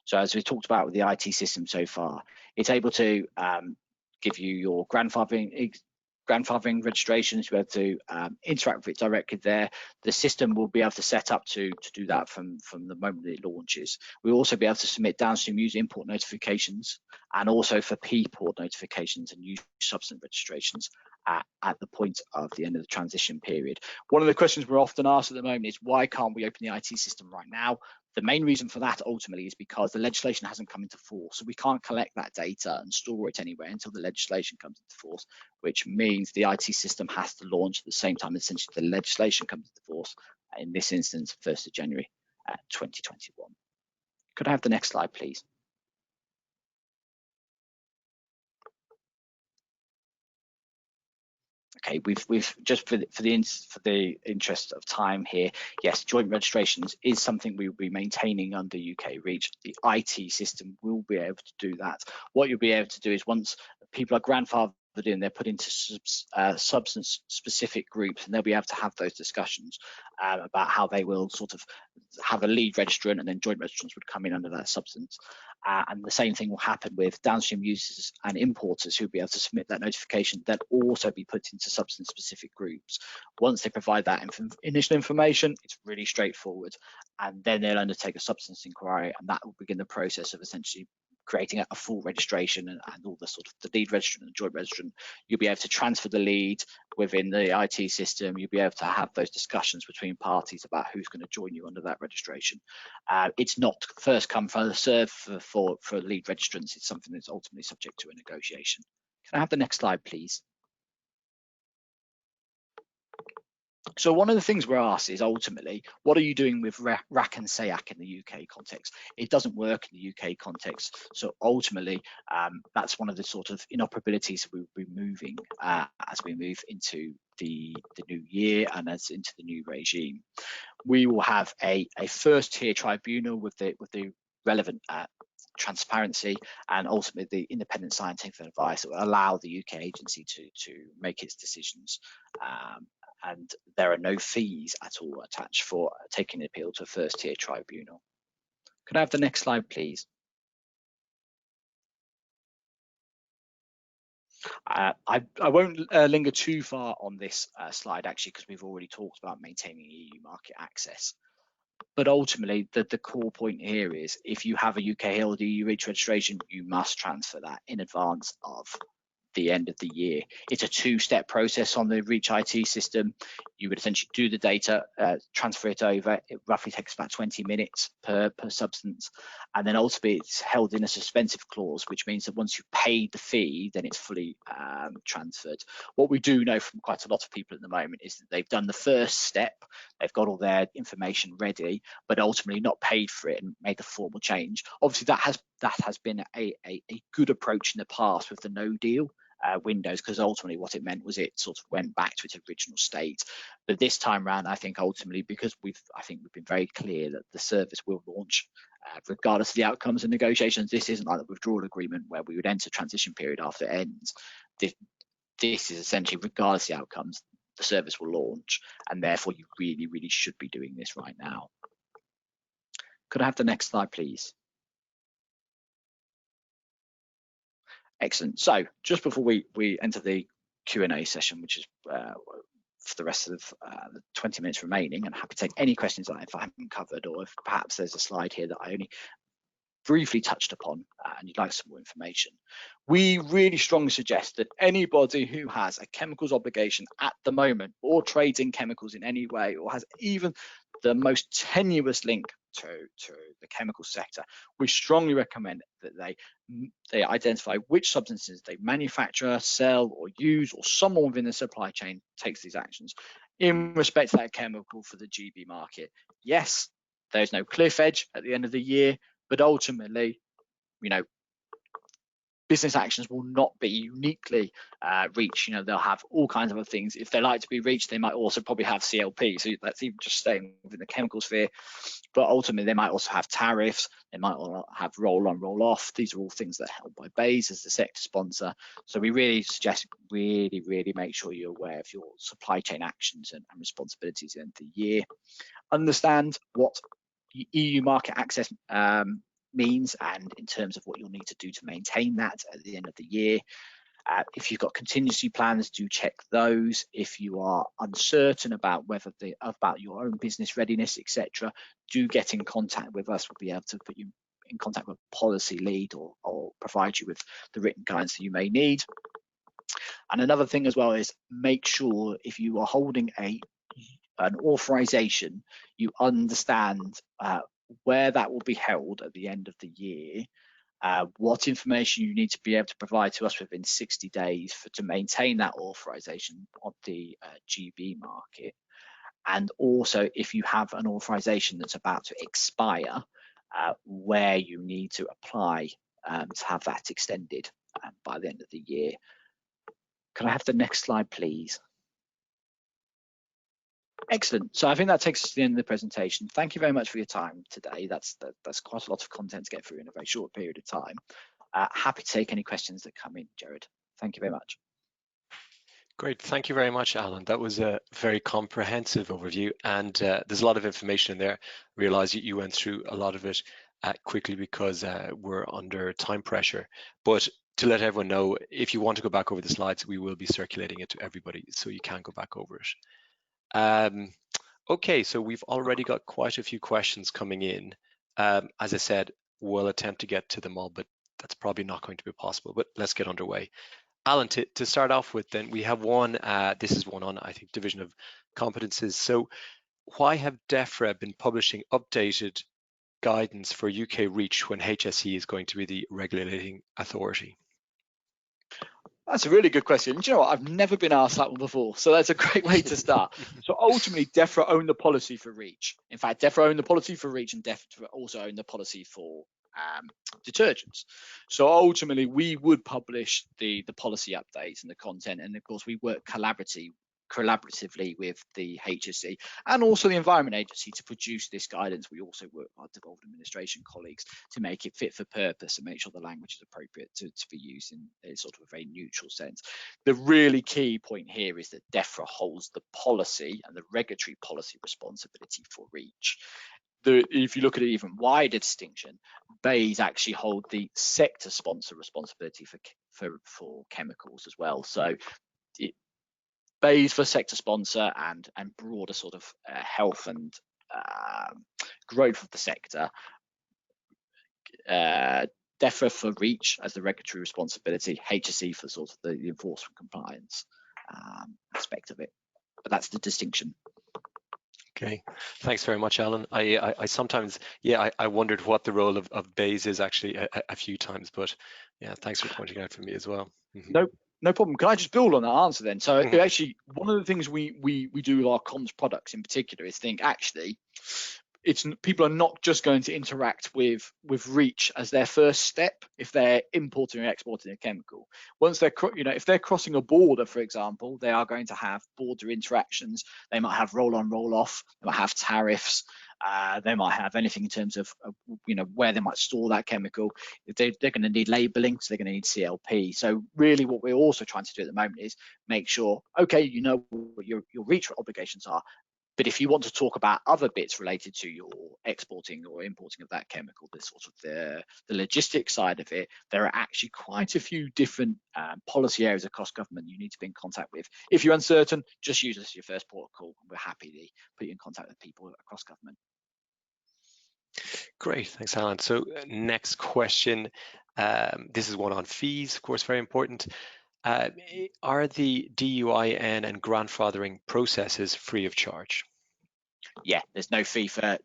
So as we talked about with the IT system so far, it's able to give you your grandfathering registrations, to be able to interact with it directly there. The system will be able to set up to do that from the moment that it launches. We'll also be able to submit downstream use import notifications, and also for P-port notifications and use substance registrations at the point of the end of the transition period. One of the questions we're often asked at the moment is, why can't we open the IT system right now? The main reason for that ultimately is because the legislation hasn't come into force. So we can't collect that data and store it anywhere until the legislation comes into force, which means the IT system has to launch at the same time essentially the legislation comes into force, in this instance, 1st of January 2021. Could I have the next slide, please? Okay, we've just for the interest of time here, yes, joint registrations is something we will be maintaining under UK Reach. The IT system will be able to do that. What you'll be able to do is, once people are grandfathered in, they're put into substance specific groups, and they'll be able to have those discussions about how they will sort of have a lead registrant, and then joint registrants would come in under that substance. And the same thing will happen with downstream users and importers who'll be able to submit that notification. They'll also be put into substance specific groups. Once they provide that initial information, it's really straightforward, and then they'll undertake a substance inquiry, and that will begin the process of essentially creating a full registration and all the sort of the lead registrant and the joint registrant. You'll be able to transfer the lead within the IT system. You'll be able to have those discussions between parties about who's going to join you under that registration. It's not first come first serve for lead registrants. It's something that's ultimately subject to a negotiation. Can I have the next slide, please? So one of the things we're asked is, ultimately, what are you doing with RAC and SEAC in the UK context? It doesn't work in the UK context. So ultimately, that's one of the sort of inoperabilities we'll be moving as we move into the new year and as into the new regime. We will have a first tier tribunal with the relevant transparency and ultimately the independent scientific advice that will allow the UK agency to make its decisions. And there are no fees at all attached for taking an appeal to a first tier tribunal. Could I have the next slide, please? I won't linger too far on this slide, actually, because we've already talked about maintaining EU market access. But ultimately, the core point here is, if you have a UK held EU Reach registration, you must transfer that in advance of the end of the year. It's a two-step process on the Reach IT system. You would essentially do the data, transfer it over. It roughly takes about 20 minutes per substance. And then ultimately it's held in a suspensive clause, which means that once you've paid the fee, then it's fully transferred. What we do know from quite a lot of people at the moment is that they've done the first step, they've got all their information ready, but ultimately not paid for it and made the formal change. Obviously that has been a good approach in the past with the no deal windows, because ultimately what it meant was it sort of went back to its original state. But this time around, I think ultimately, because we've been very clear that the service will launch regardless of the outcomes of negotiations. This isn't like the withdrawal agreement where we would enter transition period after it ends. This is essentially regardless of the outcomes, the service will launch, and therefore you really should be doing this right now. Could I have the next slide, please? Excellent. So just before we enter the Q&A session, which is for the rest of the 20 minutes remaining, and happy to take any questions if I haven't covered, or if perhaps there's a slide here that I only briefly touched upon and you'd like some more information. We really strongly suggest that anybody who has a chemicals obligation at the moment, or trades in chemicals in any way, or has even the most tenuous link to the chemical sector, we strongly recommend that they identify which substances they manufacture, sell, or use, or someone within the supply chain takes these actions in respect to that chemical for the GB market. Yes, there's no cliff edge at the end of the year, but ultimately, business actions will not be uniquely Reach. They'll have all kinds of other things. If they like to be Reach, they might also probably have CLP. So that's even just staying within the chemical sphere. But ultimately, they might also have tariffs. They might have roll on, roll off. These are all things that are held by BEIS as the sector sponsor. So we really suggest really make sure you're aware of your supply chain actions and responsibilities at the end of the year. Understand what EU market access means, and in terms of what you'll need to do to maintain that at the end of the year. If you've got contingency plans, do check those. If you are uncertain about about your own business readiness, etc., do get in contact with us. We'll be able to put you in contact with a policy lead or provide you with the written guidance that you may need. And another thing as well is make sure if you are holding an authorization, you understand where that will be held at the end of the year, what information you need to be able to provide to us within 60 days to maintain that authorization on the GB market. And also, if you have an authorization that's about to expire, where you need to apply to have that extended by the end of the year. Can I have the next slide, please? Excellent. So I think that takes us to the end of the presentation. Thank you very much for your time today. That's quite a lot of content to get through in a very short period of time. Happy to take any questions that come in, Jared. Thank you very much. Great. Thank you very much, Alan. That was a very comprehensive overview, and there's a lot of information in there. I realize you went through a lot of it quickly because we're under time pressure. But to let everyone know, if you want to go back over the slides, we will be circulating it to everybody, so you can go back over it. Okay, so we've already got quite a few questions coming in. As I said, we'll attempt to get to them all, but that's probably not going to be possible. But let's get underway. Alan, to start off with, then we have one. This is one on, I think, division of competences. So, why have DEFRA been publishing updated guidance for UK Reach when HSE is going to be the regulating authority? That's a really good question. Do you know what? I've never been asked that one before, so that's a great way to start. So ultimately, DEFRA own the policy for Reach. In fact, DEFRA own the policy for Reach, and DEFRA also own the policy for detergents. So ultimately, we would publish the policy updates and the content, and of course, we work collaboratively with the HSE and also the Environment Agency to produce this guidance. We also work with our devolved administration colleagues to make it fit for purpose and make sure the language is appropriate to be used in a sort of a very neutral sense. The really key point here is that DEFRA holds the policy and the regulatory policy responsibility for Reach. If you look at an even wider distinction, BEIS actually hold the sector sponsor responsibility for chemicals as well. So BEIS for sector sponsor and broader sort of health and growth of the sector. DEFRA for REACH as the regulatory responsibility, HSE for sort of the enforcement compliance aspect of it. But that's the distinction. Okay, thanks very much, Alan. I sometimes, I wondered what the role of BASE is actually a few times, but yeah, thanks for pointing out for me as well. No problem. Can I just build on that answer then? So actually, one of the things we do with our comms products in particular is think actually, people are not just going to interact with REACH as their first step if they're importing or exporting a chemical. Once they're, if they're crossing a border, for example, they are going to have border interactions. They might have roll-on, roll-off. They might have tariffs. They might have anything in terms of where they might store that chemical. They're going to need labeling, so they're going to need CLP. So really, what we're also trying to do at the moment is make sure, okay, you know what your REACH obligations are. But if you want to talk about other bits related to your exporting or importing of that chemical, the sort of the logistics side of it, there are actually quite a few different policy areas across government you need to be in contact with. If you're uncertain, just use us as your first port of call. We're happy to put you in contact with people across government. Great, thanks, Alan. So next question, this is one on fees, of course, very important. Are the DUIN and grandfathering processes free of charge? Yeah, there's no fee for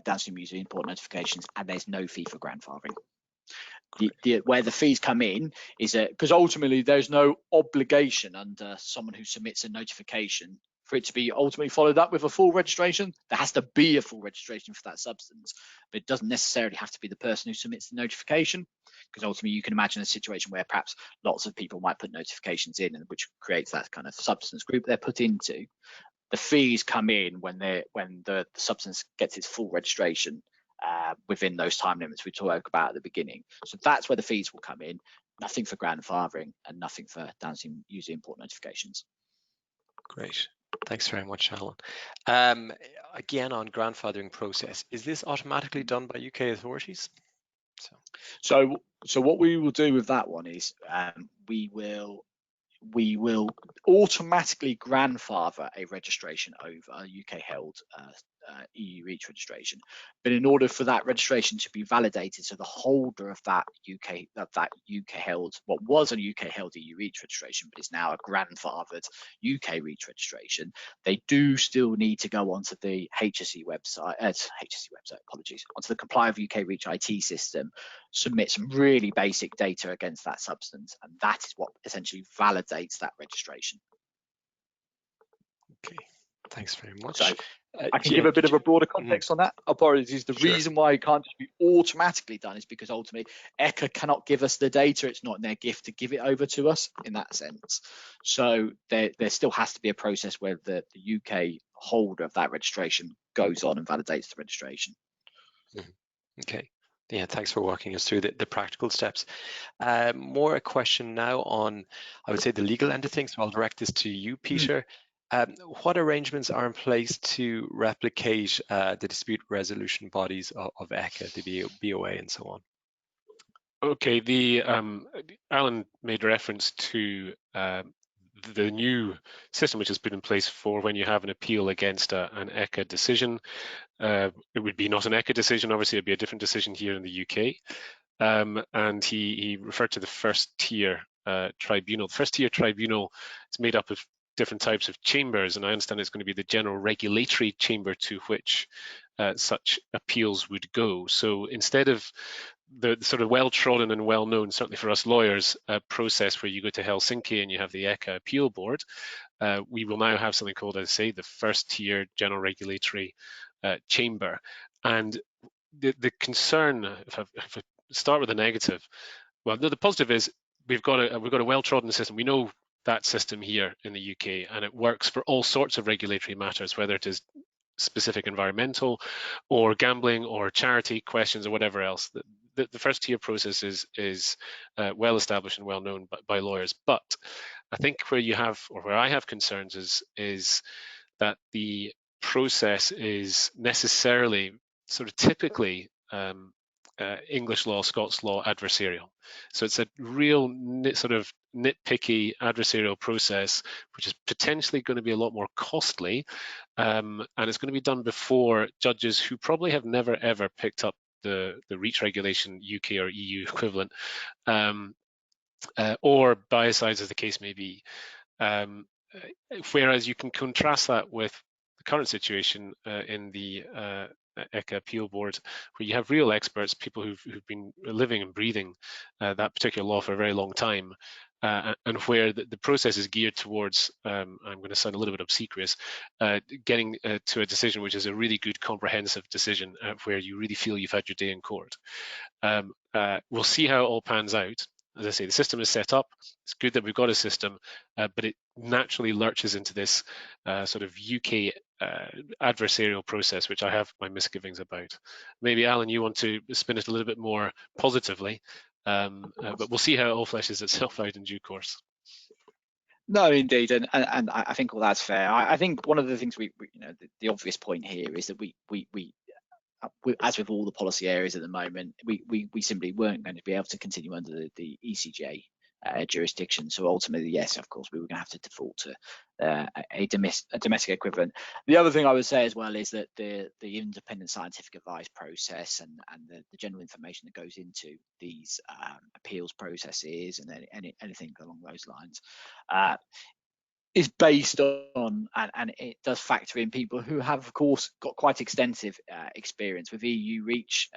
downstream user import notifications, and there's no fee for grandfathering. Where the fees come in is because ultimately there's no obligation under someone who submits a notification for it to be ultimately followed up with a full registration. There has to be a full registration for that substance, but it doesn't necessarily have to be the person who submits the notification, because ultimately you can imagine a situation where perhaps lots of people might put notifications in, which creates that kind of substance group they're put into. The fees come in when the substance gets its full registration within those time limits we talked about at the beginning. So that's where the fees will come in. Nothing for grandfathering and nothing for downstream user import notifications. Great. Thanks very much, Alan. Again, on grandfathering process, is this automatically done by UK authorities? So what we will do with that one is we will automatically grandfather a registration over a UK held EU REACH registration. But in order for that registration to be validated, so the holder of that UK held, what was a UK held EU REACH registration, but is now a grandfathered UK REACH registration, they do still need to go onto the HSE website, onto the Comply with UK REACH IT system, submit some really basic data against that substance, and that is what essentially validates that registration. Okay, thanks very much. So I can give a bit of a broader context on that. Apologies. The reason why it can't just be automatically done is because ultimately ECHA cannot give us the data. It's not in their gift to give it over to us in that sense. So there still has to be a process where the UK holder of that registration goes on and validates the registration. Okay. Yeah, thanks for walking us through the practical steps. More a question now on, I would say, the legal end of things. So I'll direct this to you, Peter. What arrangements are in place to replicate the dispute resolution bodies of ECHA, the BOA, and so on? Okay, Alan made reference to the new system which has been in place for when you have an appeal against an ECHA decision. It would be not an ECHA decision, obviously it'd be a different decision here in the UK. And he referred to the first tier tribunal. The first tier tribunal is made up of different types of chambers, and I understand it's going to be the general regulatory chamber to which such appeals would go. So instead of the sort of well-trodden and well-known, certainly for us lawyers, process where you go to Helsinki and you have the ECHA appeal board, we will now have something called, as I say, the first tier general regulatory chamber. And the concern, if I start with the negative, well, no, the positive is we've got a well-trodden system. We know that system here in the UK, and it works for all sorts of regulatory matters, whether it is specific environmental or gambling or charity questions or whatever else. The first tier process is well established and well known by lawyers. But I think where I have concerns is that the process is necessarily sort of typically English law, Scots law adversarial. So it's a real sort of nitpicky adversarial process, which is potentially going to be a lot more costly, and it's going to be done before judges who probably have never ever picked up the REACH regulation, UK or EU equivalent, or biocides, as the case may be. Whereas you can contrast that with the current situation in the ECHA appeal board, where you have real experts, people who've been living and breathing that particular law for a very long time, and where the process is geared towards, I'm going to sound a little bit obsequious, getting to a decision which is a really good comprehensive decision where you really feel you've had your day in court. We'll see how it all pans out. As I say, the system is set up. It's good that we've got a system, but it naturally lurches into this sort of UK adversarial process, which I have my misgivings about. Maybe, Alan, you want to spin it a little bit more positively, but we'll see how it all fleshes itself out in due course. No, indeed, and I think all that's fair. I think one of the things the obvious point here is that we as with all the policy areas at the moment, we simply weren't going to be able to continue under the ECJ jurisdiction. So ultimately, yes, of course, we were going to have to default to a domestic equivalent. The other thing I would say as well is that the independent scientific advice process and the general information that goes into these appeals processes and anything along those lines is based on, and it does factor in people who have, of course, got quite extensive experience with EU REACH,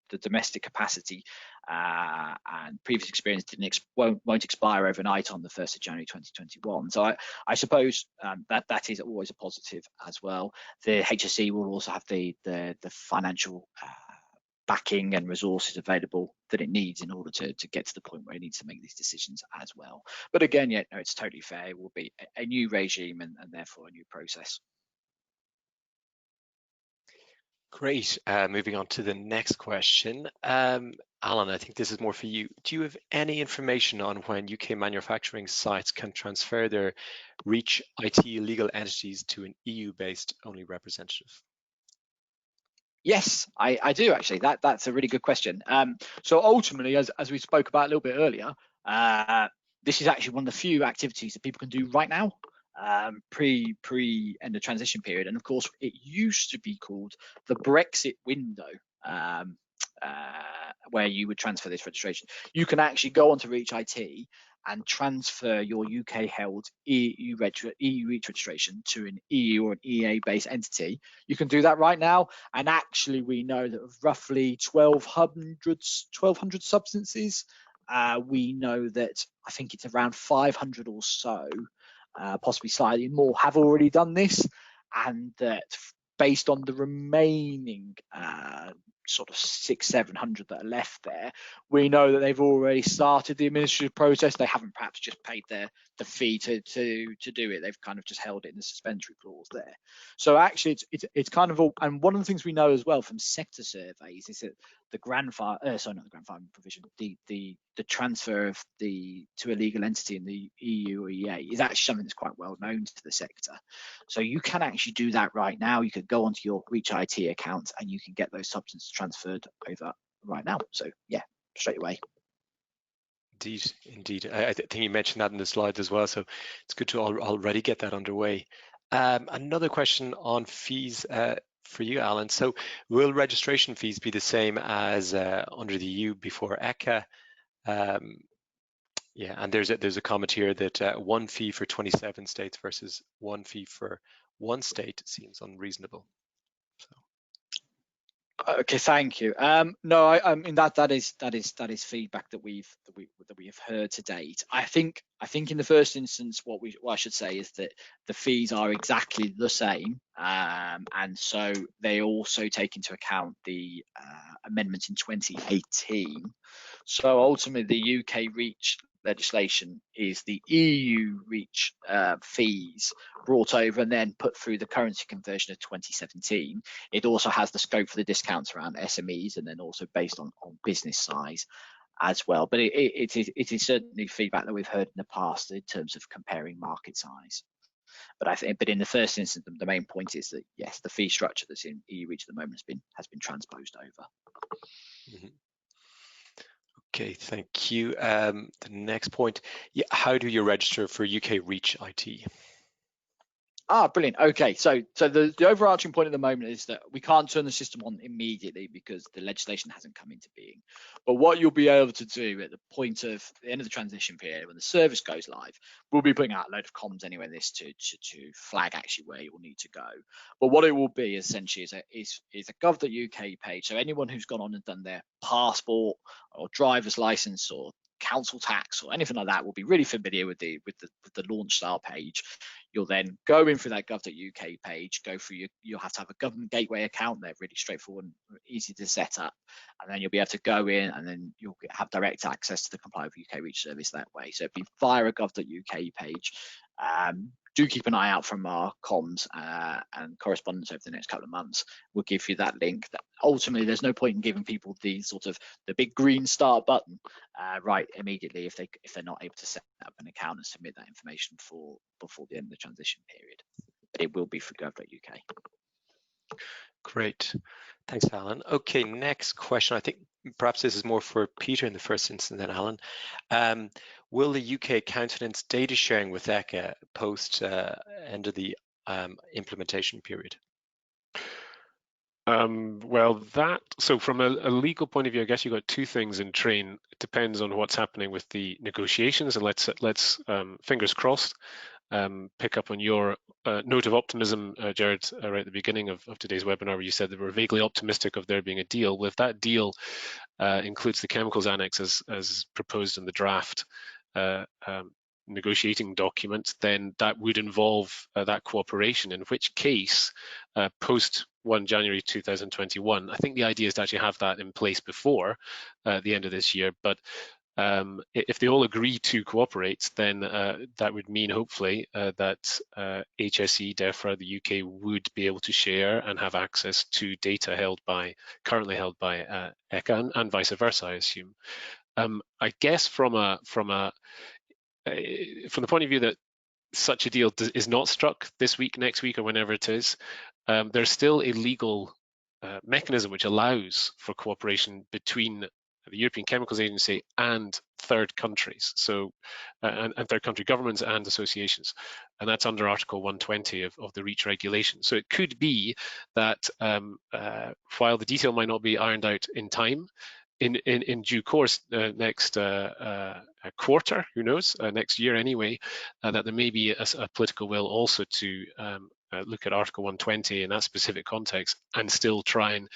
the domestic capacity and previous experience won't expire overnight on the 1st of January 2021. So I suppose that is always a positive as well. The HSE will also have the financial backing and resources available that it needs in order to get to the point where it needs to make these decisions as well. But again, yeah, no, it's totally fair. It will be a new regime and therefore a new process. Great. Moving on to the next question. Alan, I think this is more for you. Do you have any information on when UK manufacturing sites can transfer their REACH IT legal entities to an EU-based only representative? Yes, I do actually. That's a really good question. So ultimately, as we spoke about a little bit earlier, this is actually one of the few activities that people can do right now, pre end of transition period. And of course, it used to be called the Brexit window, where you would transfer this registration. You can actually go onto REACH IT and transfer your UK-held EU REACH registration to an EU or an EA-based entity. You can do that right now, and actually we know that of roughly 1,200 substances, we know that I think it's around 500 or so, possibly slightly more, have already done this, and that based on the remaining sort of 600-700 that are left there, we know that they've already started the administrative process. They haven't perhaps just paid the fee to do it. They've kind of just held it in the suspensory clause there. So actually, it's kind of all. And one of the things we know as well from sector surveys is that the grandfathering provision, the transfer of to a legal entity in the EU or EA is actually something that's quite well known to the sector. So you can actually do that right now. You could go onto your REACH IT account and you can get those substances transferred over right now. So yeah, straight away. Indeed. I think you mentioned that in the slides as well. So it's good to already get that underway. Another question on fees for you, Alan. So will registration fees be the same as under the EU before ECHA? Yeah, and there's a comment here that one fee for 27 states versus one fee for one state seems unreasonable. So. Okay, thank you. No, I mean that is feedback that we have heard to date. I think in the first instance, what I should say is that the fees are exactly the same, and so they also take into account the amendment in 2018. So ultimately, the UK REACH legislation is the EU REACH fees brought over and then put through the currency conversion of 2017. It also has the scope for the discounts around SMEs and then also based on business size as well. But it is certainly feedback that we've heard in the past in terms of comparing market size. But in the first instance, the main point is that yes, the fee structure that's in EU REACH at the moment has been transposed over. Mm-hmm. Okay, thank you. The next point, how do you register for UK REACH IT? Brilliant. Okay, so the overarching point at the moment is that we can't turn the system on immediately because the legislation hasn't come into being. But what you'll be able to do at the point of the end of the transition period, when the service goes live, we'll be putting out a load of comms anyway, this to flag actually where you'll need to go. But what it will be essentially is a gov.uk page. So anyone who's gone on and done their passport or driver's license or council tax or anything like that will be really familiar with the launch style page. You'll then go in through that gov.uk page, go through you'll have to have a government gateway account. They're really straightforward and easy to set up. And then you'll be able to go in and then you'll have direct access to the Comply with UK Reach service that way. So it'd be via a gov.uk page. Do keep an eye out from our comms and correspondence over the next couple of months. We'll give you that link. That ultimately, there's no point in giving people the big green start button right immediately if they're not able to set up an account and submit that information before the end of the transition period. But it will be for gov.uk. Great. Thanks, Alan. Okay, next question. I think perhaps this is more for Peter in the first instance than Alan. Will the UK countenance data sharing with ECHA post end of the implementation period? So from a legal point of view, I guess you've got two things in train. It depends on what's happening with the negotiations, and let's fingers crossed, pick up on your note of optimism, Jared, right at the beginning of today's webinar, where you said that we're vaguely optimistic of there being a deal. Well, if that deal includes the chemicals annex as proposed in the draft negotiating document, then that would involve that cooperation, in which case post 1 January 2021, I think the idea is to actually have that in place before the end of this year. But if they all agree to cooperate, then that would mean hopefully that HSE, DEFRA, the UK would be able to share and have access to data currently held by ECHA and vice versa, I assume. I guess from the point of view that such a deal is not struck this week, next week, or whenever it is, there's still a legal mechanism which allows for cooperation between the European Chemicals Agency and third countries, so and third country governments and associations, and that's under Article 120 of the REACH regulation. So it could be that while the detail might not be ironed out in time, in due course, next quarter, who knows, next year anyway, that there may be a political will also to look at Article 120 in that specific context and still try and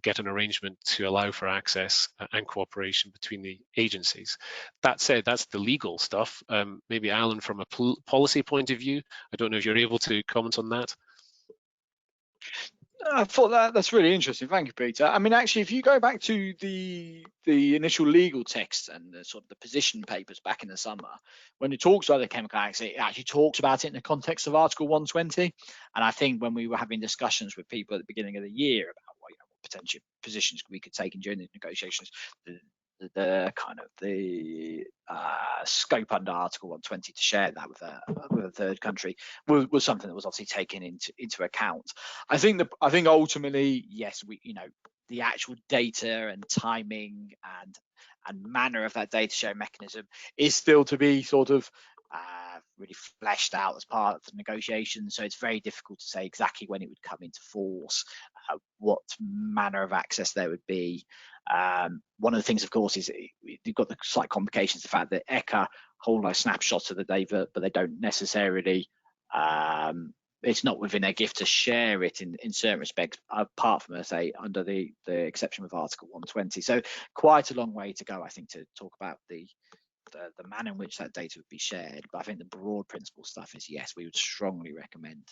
get an arrangement to allow for access and cooperation between the agencies. That said, that's the legal stuff. Maybe Alan, from a policy point of view, I don't know if you're able to comment on that. I thought that's really interesting. Thank you, Peter. I mean, actually, if you go back to the initial legal text and the position papers back in the summer, when it talks about the chemical annex, it actually talks about it in the context of Article 120. And I think when we were having discussions with people at the beginning of the year about what potential positions we could take during the negotiations, the scope under Article 120 to share that with a third country was something that was obviously taken into account. I think ultimately, yes, the actual data and timing and manner of that data sharing mechanism is still to be really fleshed out as part of the negotiation. So it's very difficult to say exactly when it would come into force, what manner of access there would be. One of the things, of course, is you've got the slight complications, the fact that ECHA hold like snapshots of the data, but they don't necessarily, it's not within their gift to share it in certain respects, apart from, say, under the exception of Article 120. So quite a long way to go, I think, to talk about the manner in which that data would be shared. But I think the broad principle stuff is, yes, we would strongly recommend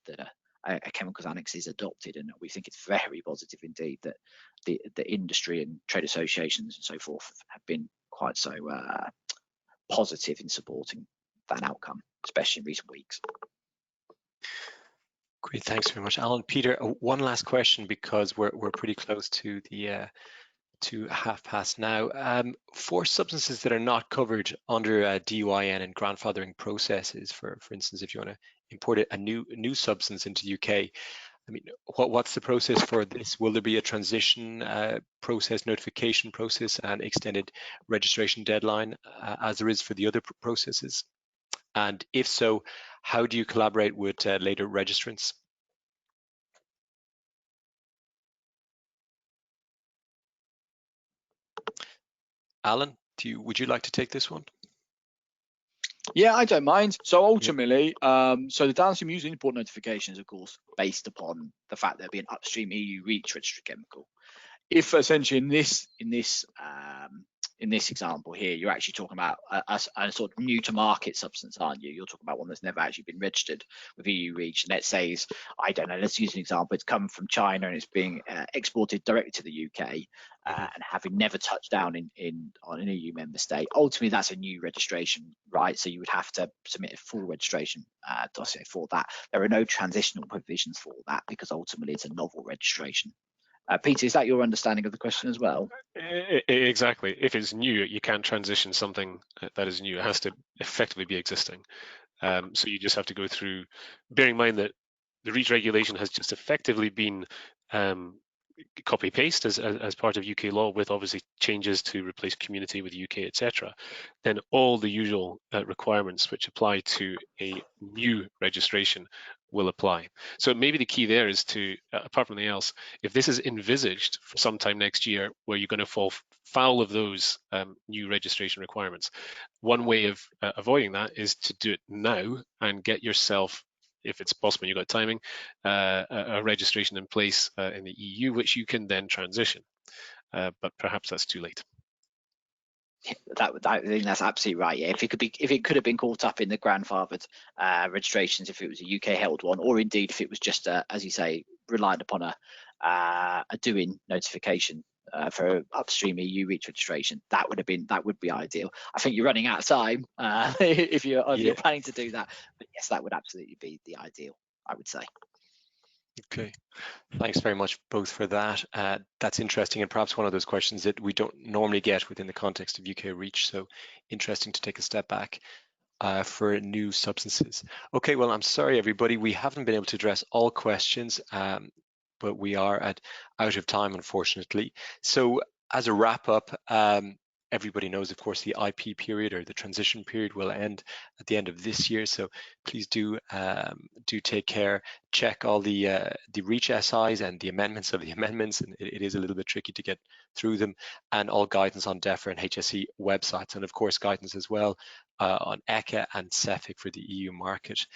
that a chemicals annex is adopted, and we think it's very positive indeed that the industry and trade associations and so forth have been quite so positive in supporting that outcome, especially in recent weeks. Great, thanks very much, Alan. Peter, one last question, because we're pretty close to the to past now. For substances that are not covered under DUIN and grandfathering processes, for instance, if you want to import a new substance into the UK, I mean, what's the process for this? Will there be a transition process, notification process, and extended registration deadline as there is for the other processes? And if so, how do you collaborate with later registrants? Alan, would you like to take this one? Yeah, I don't mind. So ultimately, so the downstream user import notification is, of course, based upon the fact there'll be an upstream EU REACH registered chemical. If essentially in this example here, you're actually talking about a sort of new to market substance, aren't you? You're talking about one that's never actually been registered with EU REACH. And let's say, I don't know, let's use an example. It's come from China and it's being exported directly to the UK, and having never touched down on an EU member state. Ultimately, that's a new registration, right? So you would have to submit a full registration dossier for that. There are no transitional provisions for that because ultimately it's a novel registration. Peter, is that your understanding of the question as well? Exactly. If it's new, you can't transition something that is new. It has to effectively be existing. So you just have to go through, bearing in mind that the REACH regulation has just effectively been copy-paste as part of UK law, with obviously changes to replace community with UK, etc. Then all the usual requirements which apply to a new registration will apply. So maybe the key there is to, apart from anything else, if this is envisaged for sometime next year where you're going to fall foul of those new registration requirements, one way of avoiding that is to do it now and get yourself, if it's possible, you've got timing, a registration in place in the EU, which you can then transition. But perhaps that's too late. I think that's absolutely right. Yeah, if it could have been caught up in the grandfathered registrations, if it was a UK held one, or indeed if it was just as you say, relied upon a doing notification for upstream EU REACH registration, that would be ideal. I think you're running out of time if you're planning to do that, but yes, that would absolutely be the ideal, I would say. Okay, thanks very much both for that. That's interesting, and perhaps one of those questions that we don't normally get within the context of UK REACH, so interesting to take a step back for new substances. Okay, well, I'm sorry, everybody, we haven't been able to address all questions, but we are out of time, unfortunately. So as a wrap up, everybody knows, of course, the IP period or the transition period will end at the end of this year. So please do take care. Check all the REACH SIs and the amendments of the amendments, and it is a little bit tricky to get through them. And all guidance on DEFRA and HSE websites, and of course guidance as well on ECHA and CEFIC for the EU market.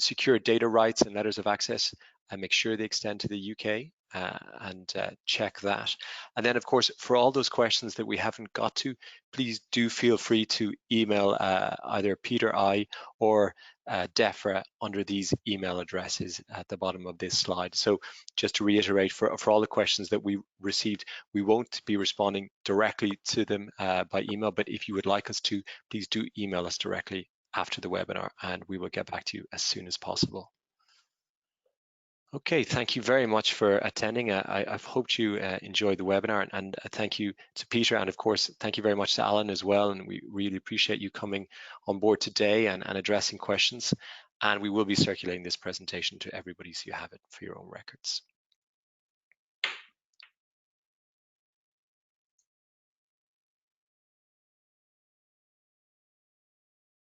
Secure data rights and letters of access, and make sure they extend to the UK. And check that. And then, of course, for all those questions that we haven't got to, please do feel free to email either Peter, I, or DEFRA under these email addresses at the bottom of this slide. So just to reiterate, for all the questions that we received, we won't be responding directly to them by email, but if you would like us to, please do email us directly after the webinar, and we will get back to you as soon as possible. Okay, thank you very much for attending. I've hoped you enjoyed the webinar, and thank you to Peter, and of course, thank you very much to Alan as well. And we really appreciate you coming on board today and addressing questions. And we will be circulating this presentation to everybody so you have it for your own records.